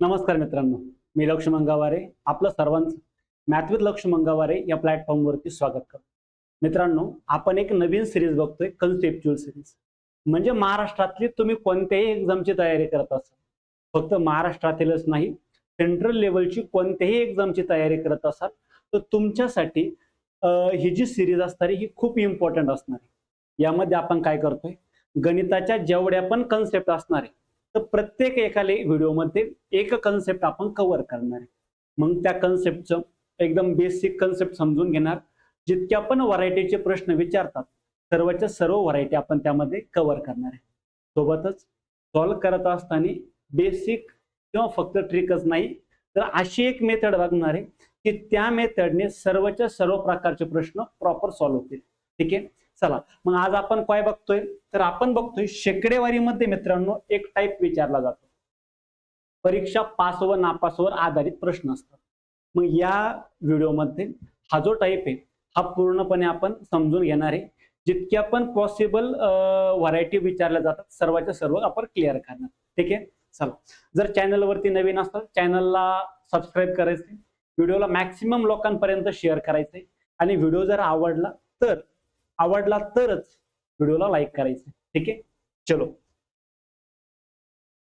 नमस्कार मित्रांनो, मी लक्ष्मण मंगावारे आपलं सर्वांचं मॅथ विथ लक्ष्मण मंगावारे या प्लॅटफॉर्मवरती स्वागत करतो। मित्रांनो, आपण एक नवीन सिरीज बघतोय, कन्सेप्च्युअल सिरीज। म्हणजे महाराष्ट्रातली तुम्ही कोणत्याही एक्झामची तयारी करत असाल, फक्त महाराष्ट्रातीलच नाही, सेंट्रल लेवलची कोणत्याही एक्झामची तयारी करत असाल तर तुमच्यासाठी ही जी सिरीज असणार ही खूप इम्पॉर्टंट असणार आहे। यामध्ये आपण काय करतोय, गणिताच्या जेवढ्या पण कन्सेप्ट असणार आहे तर प्रत्येक एकाले व्हिडिओमध्ये एक कन्सेप्ट आपण कव्हर करणार आहे। मग त्या कन्सेप्टचं एकदम बेसिक कन्सेप्ट समजून घेणार, जितक्या पण व्हरायटीचे प्रश्न विचारतात सर्वच्या सर्व व्हरायटी आपण त्यामध्ये कव्हर करणार आहे। सोबतच सॉल्व्ह करत असताना बेसिक किंवा फक्त ट्रिकच नाही तर अशी एक मेथड बघणार आहे की त्या मेथडने सर्वच्या सर्व प्रकारचे प्रश्न प्रॉपर सॉल्व्ह होतील। ठीक आहे, चला मग आज आपण काय बघतोय, तर आपण बघतोय शेकडेवारीमध्ये मित्रांनो एक टाइप विचारला जातो, परीक्षा पास व नापासवर आधारित प्रश्न असतात। मग या व्हिडिओमध्ये हा जो टाइप आहे हा पूर्णपणे आपण समजून घेणार आहे, जितक्या पण पॉसिबल व्हरायटी विचारल्या जातात सर्वच्या सर्व आपण क्लिअर करणार। ठीक आहे, चला जर चॅनलवरती नवीन असाल चॅनलला सबस्क्राईब करायचे, व्हिडिओला मॅक्सिमम लोकांपर्यंत शेअर करायचे आणि व्हिडिओ जर आवडला तरच व्हिडिओला लाईक करायचं। ठीक आहे, चलो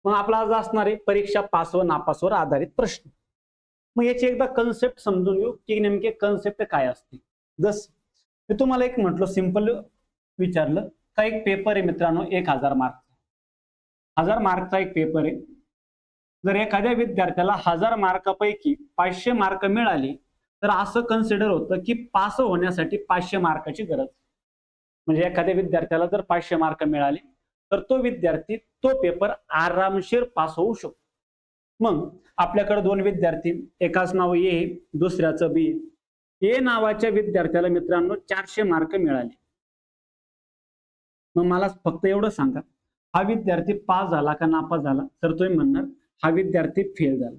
मग आपला आज असणार आहे परीक्षा पास व नापासवर आधारित प्रश्न। मग याची एकदा कन्सेप्ट समजून घेऊ की नेमके कन्सेप्ट काय असते। जस मी तुम्हाला एक म्हटलं, सिंपल विचारलं का एक पेपर आहे मित्रांनो 1000 मार्कचा, 1000 मार्कचा एक पेपर आहे। जर एखाद्या विद्यार्थ्याला 1000 मार्कापैकी 500 मार्क मिळाले तर असं कन्सिडर होतं की पास होण्यासाठी 500 मार्काची गरज। म्हणजे एखाद्या विद्यार्थ्याला जर 500 मार्क मिळाले तर तो विद्यार्थी तो पेपर आरामशीर पास होऊ शकतो। मग आपल्याकडे दोन विद्यार्थी, एकाच नाव ए दुसऱ्याचं बी। ए नावाच्या विद्यार्थ्याला मित्रांनो 400 मार्क मिळाले। मग मला फक्त एवढं सांगा, हा विद्यार्थी पास झाला का नापास झाला? तर तुम्ही म्हणणार हा विद्यार्थी फेल झाला।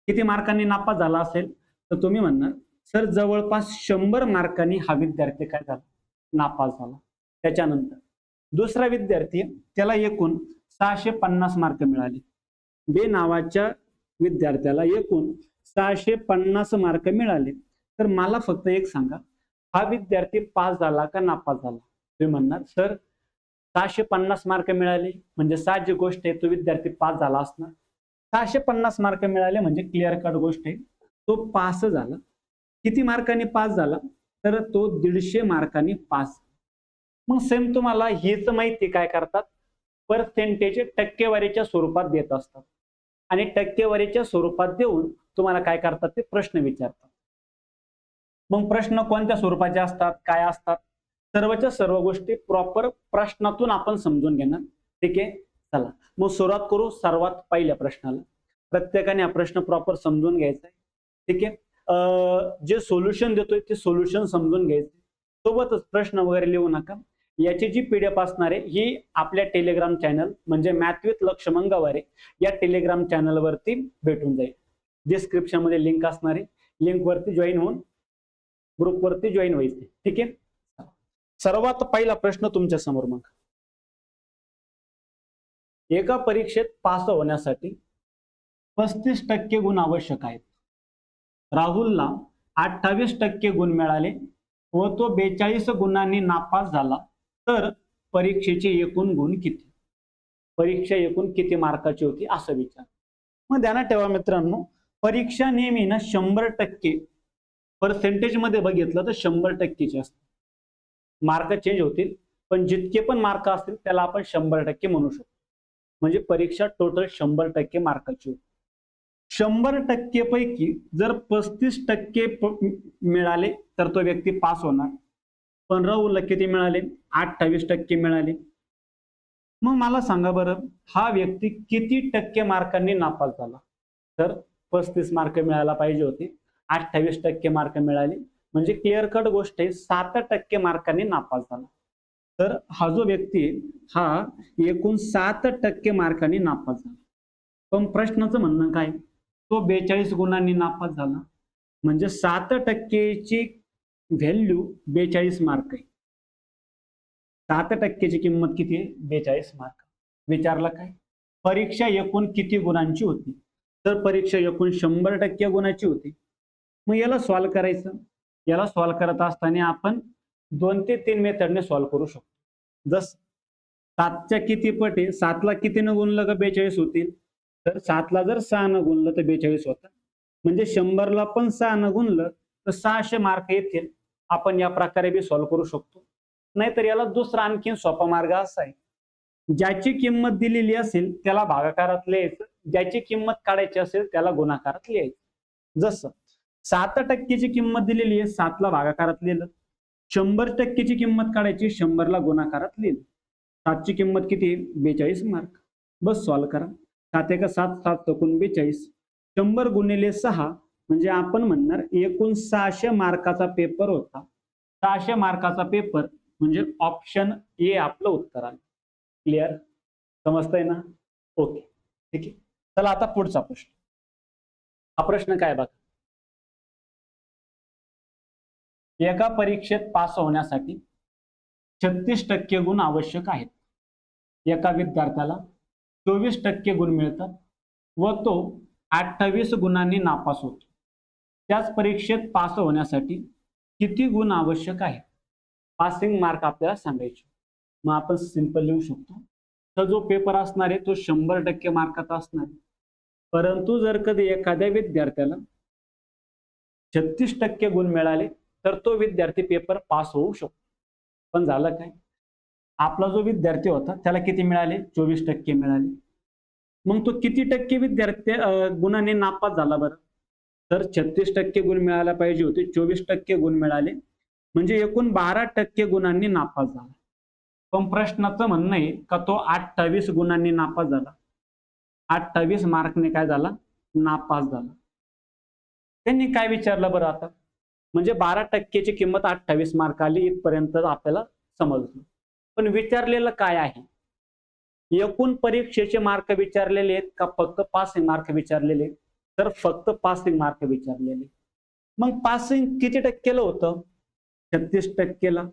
किती मार्कांनी नापास झाला असेल तर तुम्ही म्हणणार सर जवळपास 100 मार्कांनी हा विद्यार्थी काय झाला, नापास झाला। त्याच्यानंतर दुसरा विद्यार्थी, त्याला एकूण 650 मार्क मिळाले। बे नावाच्या विद्यार्थ्याला एकूण 650 मार्क मिळाले। तर मला फक्त एक सांगा, हा विद्यार्थी पास झाला का नापास झाला? तुम्ही म्हणणार सर 650 मार्क मिळाले म्हणजे साहजिक गोष्ट आहे तो विद्यार्थी पास झाला असणार। 650 मार्क मिळाले म्हणजे क्लिअर कट गोष्ट आहे तो पास झाला। किती मार्कांनी पास झाला? तर तो 150 मार्कांनी पास। मग सेम तुम्हाला हेच माहिती काय करतात, पर्सेंटेज टक्केवारीच्या स्वरूपात देत असतात आणि टक्केवारीच्या स्वरूपात देऊन तुम्हाला काय करतात ते प्रश्न विचारतात। मग प्रश्न कोणत्या स्वरूपाचे असतात, काय असतात, सर्वच्या सर्व गोष्टी प्रॉपर प्रश्नातून आपण समजून घेणार। ठीक आहे, चला मग सुरुवात करू सर्वात पहिल्या प्रश्नाला। प्रत्येकाने हा प्रश्न प्रॉपर समजून घ्यायचा आहे। ठीक आहे, जे सोल्युशन देतोय ते सोल्युशन समजून घ्यायचे, सोबतच प्रश्न वगैरे लिहू नका। याची जी पीडीएफ असणार आहे ही आपल्या टेलिग्राम चॅनल म्हणजे मॅथ विथ लक्ष्मण मंगावारे या टेलिग्राम चॅनल वरती भेटून जाईल। डिस्क्रिप्शन मध्ये लिंक असणार आहे, लिंक वरती जॉईन होऊन ग्रुप वरती जॉईन व्हायचे। ठीक आहे, सर्वात पहिला प्रश्न तुमच्या समोर, मग एका परीक्षेत पास होण्यासाठी 35% गुण आवश्यक आहेत। राहुलला 28% गुण मिळाले व तो 42 गुणांनी नापास झाला, तर परीक्षेचे एकूण गुण किती? परीक्षा एकूण किती मार्काची होती असं विचार। मग ध्यानात ठेवा मित्रांनो, परीक्षा नेहमी ना 100% पर्सेंटेज मध्ये बघितलं तर 100%ची असते। मार्क चेंज होतील पण जितके पण मार्क असतील त्याला आपण 100% म्हणू शकतो। म्हणजे परीक्षा टोटल 100% मार्काची होती। 100% पैकी जर 35% मिळाले तर तो व्यक्ती पास होणार, पण राहुलला किती मिळाले? 28% मिळाले। मग मला सांगा बरं, हा व्यक्ती किती टक्के मार्कांनी नापास झाला? तर 35 मार्क मिळायला पाहिजे होते, 28% मार्क मिळाले म्हणजे क्लिअर कट गोष्ट आहे 7% मार्कांनी नापास झाला। तर हा जो व्यक्ती हा एकूण 7% मार्कांनी नापास झाला। पण प्रश्नाचं म्हणणं काय, तो 42 गुणांनी नापास झाला म्हणजे 7%ची व्हॅल्यू 42 मार्क आहे। 7%ची किंमत किती आहे? 42 मार्क। विचारलं काय, परीक्षा एकूण किती गुणांची होती? तर परीक्षा एकूण 100% गुणाची होती. मग याला सॉल्व्ह करायचं. याला सॉल्व्ह करत असताना आपण 2 ते 3 मेथडने सॉल्व्ह करू शकतो. जसं 7च्या किती पट आहे? 7ला कितीनं गुणलं का 42 होतील? तर 7ला जर 6नं गुणलं तर 42 होतं. म्हणजे 100ला पण 6नं गुणलं तर 600 मार्क येतील. आपण या प्रकारे बी सॉल्व्ह करू शकतो. नाहीतर याला दुसरा आणखीन सोपा मार्ग असा आहे. ज्याची किंमत दिलेली असेल त्याला भागाकारात लिहायचं. ज्याची किंमत काढायची असेल त्याला गुणाकारात लिहायचं. जसं 7% ची किंमत दिलेली आहे, 7ला भागाकारात लिहिलं. 100% ची किंमत काढायची, 100ला गुणाकारात लिहिलं. 7ची किंमत किती आहे? 42 मार्क. बस सॉल्व्ह करा. 7 एका 7, 7 चौकोन 42. 100 गुणिले 6 म्हणजे आपण म्हणणार एकूण 600 मार्काचा पेपर होता. 600 मार्काचा पेपर म्हणजे ऑप्शन ए आपलं उत्तर आलं. क्लिअर? समजतंय ना? ओके, ठीक आहे. चला आता पुढचा प्रश्न. हा प्रश्न काय बघा. एका परीक्षेत पास होण्यासाठी 36% गुण आवश्यक आहेत. एका विद्यार्थ्याला 24% गुण मिळतात व तो 28 गुणांनी नापास होतो. त्याच परीक्षेत पास होण्यासाठी किती गुण आवश्यक आहेत? पासिंग मार्क आपल्याला सांगायचे. मग आपण सिंपल लिहू शकतो. तर जो पेपर असणार आहे तो 100% मार्काचा असणार आहे. परंतु जर कधी एखाद्या विद्यार्थ्याला 36% गुण मिळाले तर तो विद्यार्थी पेपर पास होऊ शकतो. पण झालं काय? आपला जो विद्यार्थी होता त्याला किती मिळाले? 24% मिळाले. मग तो किती टक्के विद्यार्थी गुणांनी नापास झाला बरं? तर 36% गुण मिळायला पाहिजे होते, 24% गुण मिळाले. म्हणजे एकूण 12% गुणांनी नापास झाला. पण प्रश्नाचं म्हणणं आहे का तो 28 गुणांनी नापास झाला. 28 मार्कने काय झाला? नापास झाला. त्यांनी काय विचारलं बरं आता? म्हणजे 12% ची किंमत 28 मार्क आली इथपर्यंत आपल्याला समजलं. पण विचारलेलं काय आहे? एकूण परीक्षेचे मार्क विचारलेले आहेत का फक्त पासिंग मार्क विचारलेले? तर फक्त पासिंग मार्क विचारलेले. मग पासिंग किती टक्केला होतं? 36%ला.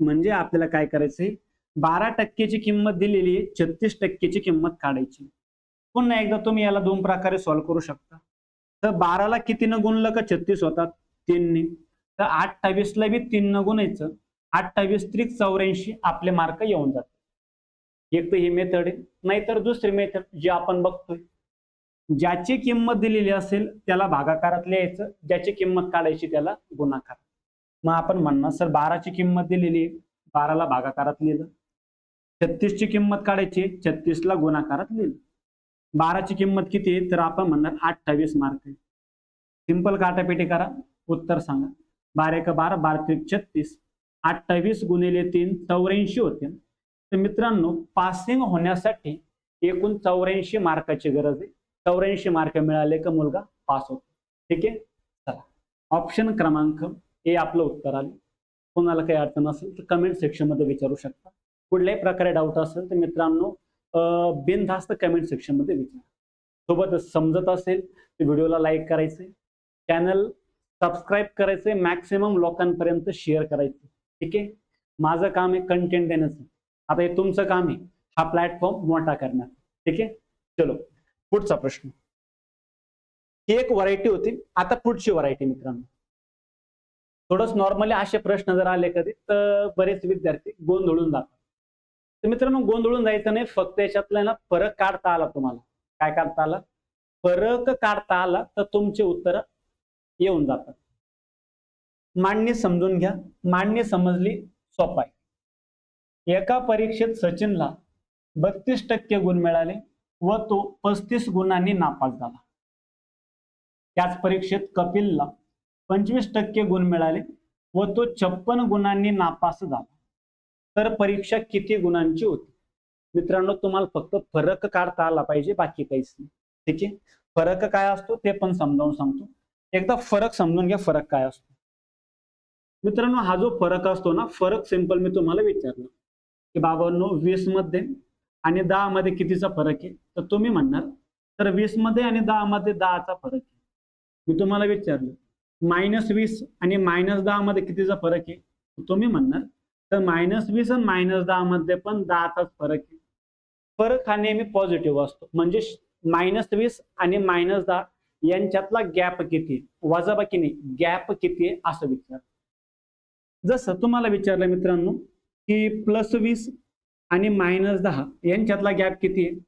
म्हणजे आपल्याला काय करायचंय? 12%ची किंमत दिलेली आहे, 36%ची किंमत काढायची. पुन्हा एकदा तुम्ही याला 2 प्रकारे सॉल्व्ह करू शकता. तर 12ला कितीनं गुणलं का 36 होतात? 3ने. तर 28ला बी 3नं गुणायचं. 28 त्रिक 84 आपले मार्क येऊन जातात. एक तर ही मेथड आहे. नाहीतर दुसरी मेथड जी आपण बघतोय. ज्याची किंमत दिलेली असेल त्याला भागाकारात लिहायचं, ज्याची किंमत काढायची त्याला गुणाकार. मग आपण म्हणणार सर 12ची किंमत दिलेली आहे, 12ला भागाकारात लिहिलं. 36ची किंमत काढायची, 36ला गुणाकारात लिहिलं. 12ची किंमत किती आहे? तर आपण म्हणणार 28 मार्क आहे. सिंपल काटापेटी करा, उत्तर सांगा. 12 एका 12, 12 त्रिक 36. 28 गुणिले 3 84 होते. तर मित्रांनो पासिंग होण्यासाठी एकूण 84 मार्काची गरज आहे. 84 मार्क मिळाले का मुलगा पास होतो. ठीक आहे. चला ऑप्शन क्रमांक ए आपलं उत्तर आले. कोणाला काही अडचण असेल तर कमेंट सेक्शन मध्ये विचारू शकता. कुठल्याही प्रकारे डाऊट असेल तर मित्रांनो बिनधास्त कमेंट सेक्शन मध्ये विचारा. सोबतच समजत असेल तर व्हिडिओला लाईक करायचे, चॅनल सबस्क्राईब करायचे, मॅक्सिमम लोकांपर्यंत शेअर करायचे. ठीक आहे. माझं काम आहे कंटेंट देण्याचं. आता हे तुमचं काम आहे हा प्लॅटफॉर्म मोठा करण्याचं. ठीक आहे. चलो पुढचा प्रश्न. ही एक व्हरायटी होती. आता पुढची व्हरायटी मित्रांनो. थोडंच नॉर्मली असे प्रश्न जर आले कधी तर बरेच विद्यार्थी गोंधळून जातात. तर मित्रांनो गोंधळून जायचं नाही, फक्त याच्यातला ना फरक काढता आला तुम्हाला. काय काढता आला? फरक काढता आला तर तुमचे उत्तर येऊन जातात. मांडणी समजून घ्या. मांडणी समजली सोपा आहे. एका परीक्षेत सचिनला 32% गुण मिळाले व तो 35 गुणांनी नापास झाला. त्याच परीक्षेत कपिलला 25% गुण मिळाले व तो 56 गुणांनी नापास झाला. तर परीक्षा किती गुणांची होती? मित्रांनो तुम्हाला फक्त फरक काढता आला पाहिजे, बाकी काहीच नाही. ठीक आहे. फरक काय असतो ते पण समजावून सांगतो. एकदा फरक समजून घ्या, फरक काय असतो. मित्रांनो हा जो फरक असतो ना, फरक सिंपल मी तुम्हाला विचारलं की बाबांनो 20 मध्ये आणि 10 मध्ये कितीचा फरक आहे? तर तुम्ही म्हणणार तर 20 मध्ये आणि 10 मध्ये 10चा फरक आहे. मी तुम्हाला विचारलं -20 आणि -10 मध्ये कितीचा फरक आहे? तुम्ही म्हणणार तर -20 आणि -10 मध्ये पण 10चाच फरक आहे. फरक हा नेहमी पॉझिटिव्ह असतो. म्हणजे -20 आणि -10 यांच्यातला गॅप किती, वजाबाकी नाही, गॅप किती आहे असं विचार. जसं तुम्हाला विचारलं मित्रांनो की +20 आणि -10 यांच्यातला गॅप किती आहे,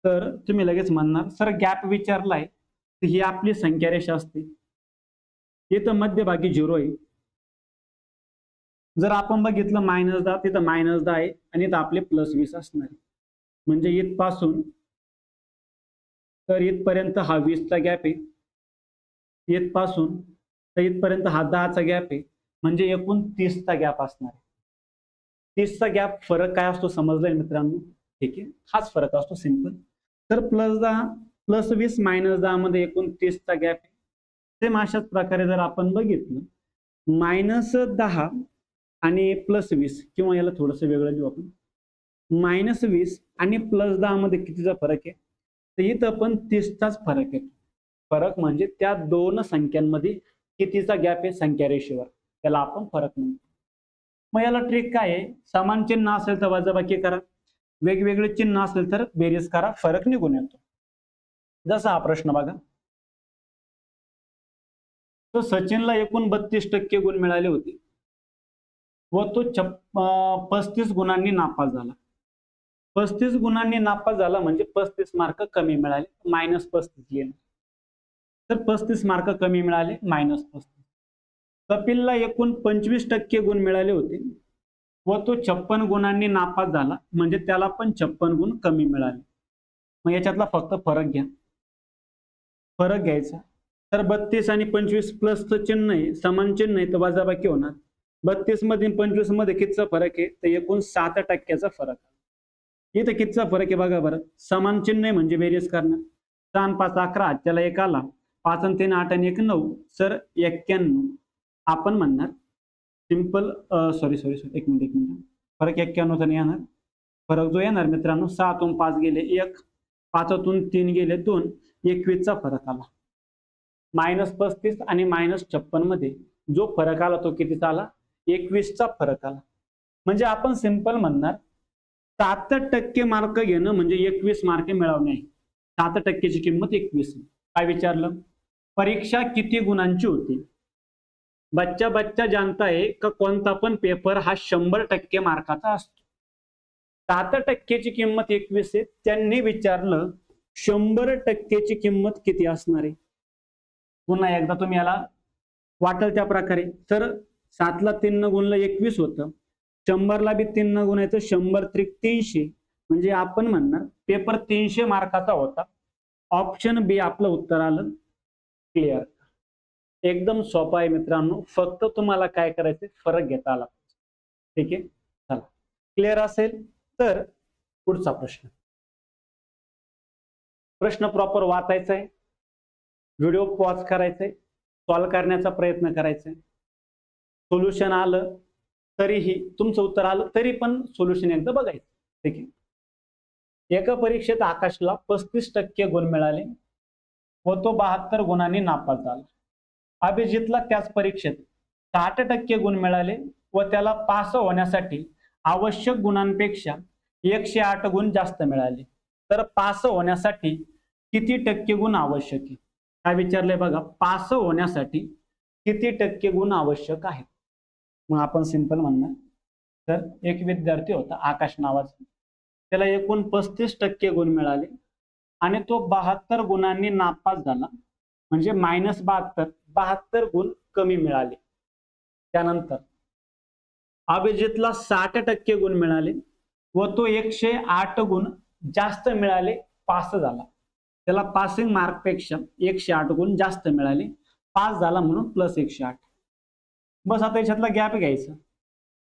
तर तुम्ही लगेच म्हणणार सर गॅप विचारलाय तर ही आपली संख्या रेषा असते, इथं मध्यभागी 0 आहे. जर आपण बघितलं -10 तिथं -10 आहे आणि इथं आपले +20 असणार आहे. म्हणजे इथपासून तर इथपर्यंत हा 20चा गॅप आहे, इथपासून तर इथपर्यंत हा 10चा गॅप आहे, म्हणजे एकूण 30चा गॅप असणार आहे. 30चा गॅप फरक काय असतो समजलंय मित्रांनो, ठीक आहे, हाच फरक असतो सिंपल. तर +10 +20 -10 मध्ये एकूण 30चा गॅप आहे. सेम अशाच प्रकारे जर आपण बघितलं -10 आणि +20 किंवा याला थोडंसं वेगळं लिहू आपण, -20 आणि +10 मध्ये कितीचा फरक आहे, तर इथं पण 30चाच फरक आहे. फरक म्हणजे त्या दोन संख्यांमध्ये कितीचा गॅप आहे संख्या रेषेवर, त्याला आपण फरक म्हणतो. मग याला ट्रिक काय आहे, समान चिन्ह असेल तर वजाबाकी करा, वेगवेगळे चिन्ह असेल तर बेरीज करा, फरक निघून येतो. जसा हा प्रश्न बघा, तो सचिनला एकूण 32% गुण मिळाले होते व तो 35 गुणांनी नापास झाला. 35 गुणांनी नापास झाला म्हणजे 35 मार्क कमी मिळाले, -35 लिहिलं. तर 35 मार्क कमी मिळाले, -35. कपिलला एकूण 25% गुण मिळाले होते व तो 56 गुणांनी नापास झाला म्हणजे त्याला पण 56 गुण कमी मिळाले. मग याच्यातला फक्त फरक घ्या, फरक घ्यायचा. तर 32 आणि 25 प्लसचं चिन्ह आहे, समान चिन्ह आहे तर वजाबाकी होणार. 32 मध्ये 25 मध्ये कितीचा फरक आहे, तर एकूण 7%चा फरक आहे. इथं कितीचा फरक आहे बघा बरं, समान चिन्ह आहे म्हणजे बेरीज करणार. 6 आणि 5 11, त्याला 1 आला, 5 आणि 3 8 आणि 1 9, सर 91. आपण म्हणणार सिंपल सॉरी एक मिनिट, फरक 91चा नाही येणार. फरक जो येणार मित्रांनो, 6तून 5 गेले 1, 5तून 3 गेले 2, 21चा फरक आला. -35 आणि -56 मध्ये जो फरक आला तो कितीचा आला, 21चा फरक आला. म्हणजे आपण सिंपल म्हणणार 7% मार्क घेणं म्हणजे 21 मार्क मिळवणे आहे. 7%ची किंमत 21. काय विचारलं, परीक्षा किती गुणांची होती. बच्चा बच्चा जानता है का कोणता पण पेपर हा 100% मार्काचा असतो. 7%ची किंमत 21 आहे, त्यांनी विचारलं 100%ची किंमत किती असणार आहे. पुन्हा एकदा तुम्ही याला वाटेल त्या प्रकारे, तर 7ला 3 न गुणलं 21 होतं, 100ला बी 3 न गुणायचं, 100 त्रिक 300, म्हणजे आपण म्हणणार पेपर 300 मार्काचा होता. ऑप्शन बी आपलं उत्तर आलं. क्लिअर, एकदम सोपा आहे मित्रांनो, फक्त तुम्हाला काय करायचं, फरक घेता आला. ठीक आहे, चला क्लिअर असेल तर पुढचा प्रश्न. प्रश्न प्रॉपर वाचायचा आहे, व्हिडिओ पॉज करायचा आहे, सॉल्व्ह करण्याचा प्रयत्न करायचा आहे. सोल्युशन आलं तरीही, तुमचं उत्तर आलं तरी पण सोल्युशन एकदा बघायचं. ठीक आहे, एका परीक्षेत आकाशला 35% गुण मिळाले व तो 72 गुणांनी नापास झाला. अभिजितला त्याच परीक्षेत 60% गुण मिळाले व त्याला पास होण्यासाठी आवश्यक गुणांपेक्षा 108 गुण जास्त मिळाले. तर पास होण्यासाठी किती टक्के गुण आवश्यक आहे, काय विचारलंय बघा, पास होण्यासाठी किती टक्के गुण आवश्यक आहेत. मग आपण सिंपल म्हणणार, तर एक विद्यार्थी होता आकाश नावाचा, त्याला एकूण 35% गुण मिळाले आणि तो 72 गुणांनी नापास झाला, म्हणजे -72 गुण कमी मिळाले. त्यानंतर अभिजितला 60% गुण मिळाले व तो 108 गुण जास्त मिळाले, पास झाला. त्याला पासिंग मार्क पेक्षा 108 गुण जास्त मिळाले, पास झाला म्हणून +108. बस आता याच्यातला गॅप घ्यायचा.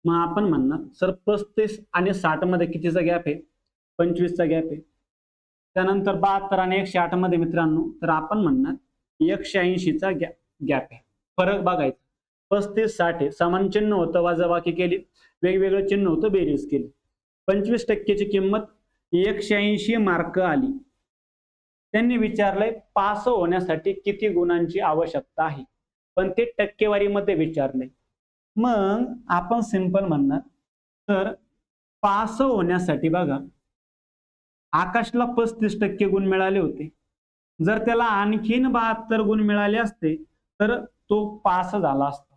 मग आपण म्हणणार सर 35 आणि 60 मध्ये कितीचा गॅप आहे, 25चा गॅप आहे. त्यानंतर 72 आणि 108 मध्ये मित्रांनो, तर आपण म्हणणार 180चा गॅप आहे. फरक बघायचा, 35 60 समान चिन्ह होतं, वजाबाकी केली, वेगवेगळं चिन्ह होतं, बेरीज केली. 25%ची किंमत 180 मार्क आली. त्यांनी विचारलंय पास होण्यासाठी किती गुणांची आवश्यकता आहे, पण ते टक्केवारीमध्ये विचारलंय. मग आपण सिंपल म्हणणार, तर पास होण्यासाठी बघा आकाशला 35% गुण मिळाले होते. जर त्याला आणखीन 72 गुण मिळाले असते तर तो पास झाला असता.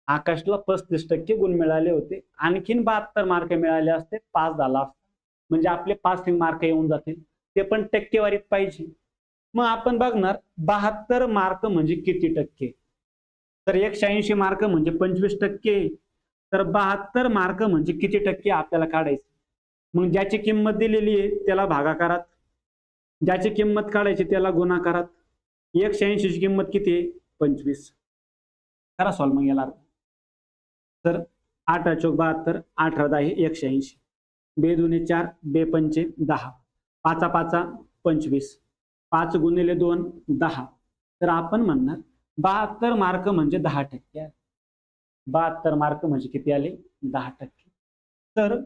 आकाशला 35% गुण मिळाले होते, आणखीन 72 मार्क मिळाले असते, पास झाला असता. म्हणजे आपले पासिंग मार्क येऊन जातील. ते पण टक्केवारीत पाहिजे. मग आपण बघणार 72 मार्क म्हणजे किती टक्के. तर 180 मार्क म्हणजे 25%. तर 72 मार्क म्हणजे किती टक्के आपल्याला काढायचं. मग ज्याची किंमत दिलेली आहे त्याला भागाकारात, ज्याची किंमत काढायची त्याला गुणाकारात. 180 ची किंमत किती आहे? 25. करा सॉल्व मग याला. तर 8 चौक 72, 8 10 180. 2 दुने 4, 2 पंचे 10, 5 5 25, 5 गुणिले 2 10. तर आपण म्हणणार 72 मार्क म्हणजे 10%. 72 मार्क म्हणजे किती आले? 10%. तर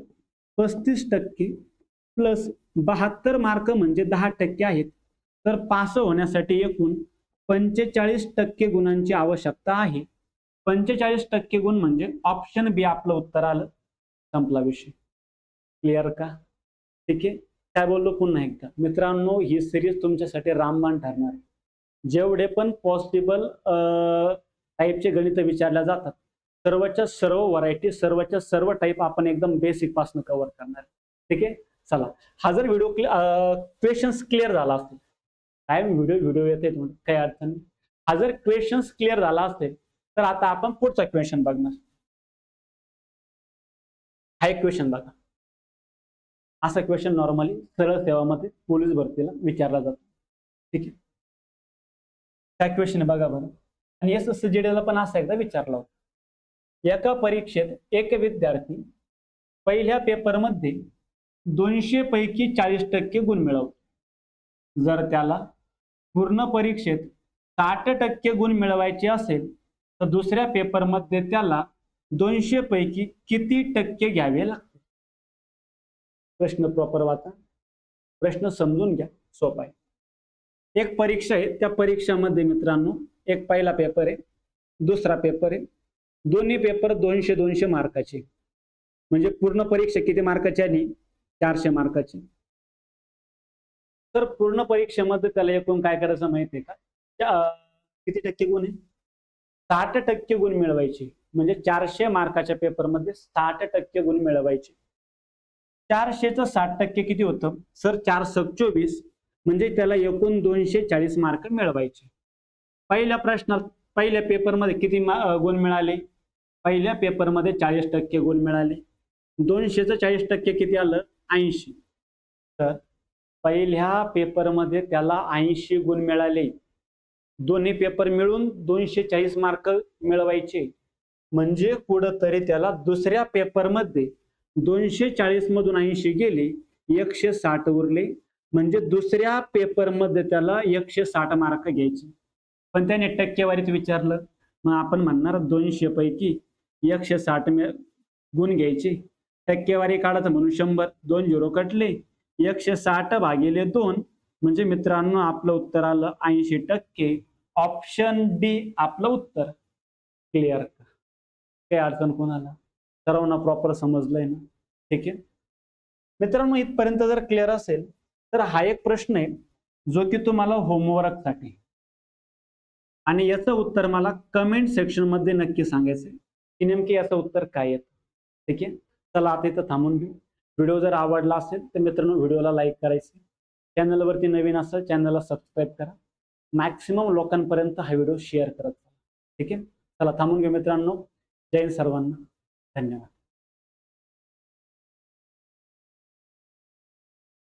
35% प्लस 72 मार्क म्हणजे 10% आहेत. तर पास होण्यासाठी एकूण 45% गुणांची आवश्यकता आहे. 45% गुण म्हणजे ऑप्शन बी आपलं उत्तर आलं. संपला विषय. क्लिअर का? ठीक आहे. काय बोललो पुन्हा एकदा मित्रांनो, ही सिरीज तुमच्यासाठी रामबाण ठरणार आहे. जेवढे पण पॉसिबल टाईपचे गणित विचारल्या जातात, सर्वच्या सर्व व्हरायटी, सर्वच्या सर्व टाईप आपण एकदम बेसिक पासून कव्हर करणार. ठीक आहे. चला, हा जर व्हिडिओ क्वेश्चन्स क्लिअर झाला असेल, काय व्हिडिओ येते काही अडचण नाही. हा जर क्वेश्चन्स क्लिअर झाला असेल तर आता आपण पुढचा क्वेश्चन बघणार. हा एक क्वेश्चन बघा. असा क्वेश्चन नॉर्मली सरळ सेवामध्ये पोलीस भरतीला विचारला जातो. ठीक आहे. काय क्वेश्चन आहे बघा बरं. आणि SSCGDला पण असा एकदा विचारला होता. एका परीक्षेत एक विद्यार्थी पहिल्या पेपरमध्ये 200 पैकी 40% गुण मिळवतो. जर त्याला पूर्ण परीक्षेत 60% गुण मिळवायचे असेल तर दुसऱ्या पेपरमध्ये त्याला 200 पैकी किती टक्के घ्यावे लागते. प्रश्न प्रॉपर वाचा, प्रश्न समजून घ्या, सोपा आहे. एक परीक्षा आहे, त्या परीक्षामध्ये मित्रांनो एक पहिला पेपर आहे, दुसरा पेपर आहे. दोन्ही पेपर 200-200 मार्काचे. म्हणजे पूर्ण परीक्षा किती मार्काची आली? 400 मार्काची. तर पूर्ण परीक्षेमध्ये त्याला एकूण काय करायचं माहिती आहे का? किती टक्के गुण आहे? 60% गुण मिळवायचे. म्हणजे 400 मार्काच्या पेपरमध्ये 60% गुण मिळवायचे. 400चं 60% किती होतं सर? 4 × 24 म्हणजे त्याला एकूण 240 मार्क मिळवायचे. पहिल्या प्रश्नात पहिल्या पेपरमध्ये किती गुण मिळाले? पहिल्या पेपरमध्ये 40% गुण मिळाले. 200चं 40% किती आलं? 80. तर पहिल्या पेपरमध्ये त्याला 80 गुण मिळाले. दोन्ही पेपर मिळून 240 मार्क मिळवायचे. म्हणजे कुठंतरी त्याला दुसऱ्या पेपरमध्ये 240 मधून 80 गेले, 160 उरले. म्हणजे दुसऱ्या पेपरमध्ये त्याला 160 मार्क घ्यायचे. पण त्याने टक्केवारीत विचारलं, मग आपण म्हणणार 200 पैकी 160 गुण घ्यायचे. टक्केवारी काढायचं म्हणून 100, 2 झिरो कटले, 160 भागिले 2 म्हणजे मित्रांनो आपलं उत्तर आलं 80%. ऑप्शन डी आपलं उत्तर. क्लिअर का? काही अडचण कोणाला? सर्वांना प्रॉपर समजलंय ना? ठीक आहे मित्रांनो, इथपर्यंत जर क्लिअर असेल तर हा एक प्रश्न आहे जो की तुम्हाला होमवर्क साठी, आणि याचं उत्तर मला कमेंट सेक्शन मध्ये नक्की सांगायचंय की नेमके याचं उत्तर काय येतं. ठीक आहे. चला आता इथं थांबून घेऊ. व्हिडिओ जर आवडला असेल तर मित्रांनो व्हिडिओला लाईक करायचं, चॅनलवरती नवीन असेल चॅनलला सबस्क्राईब करा, मॅक्सिमम लोकांपर्यंत हा व्हिडिओ शेअर करत चला. ठीक आहे. चला थांबून घेऊ मित्रांनो. जय हिंद सर्वांना. धन्यवाद.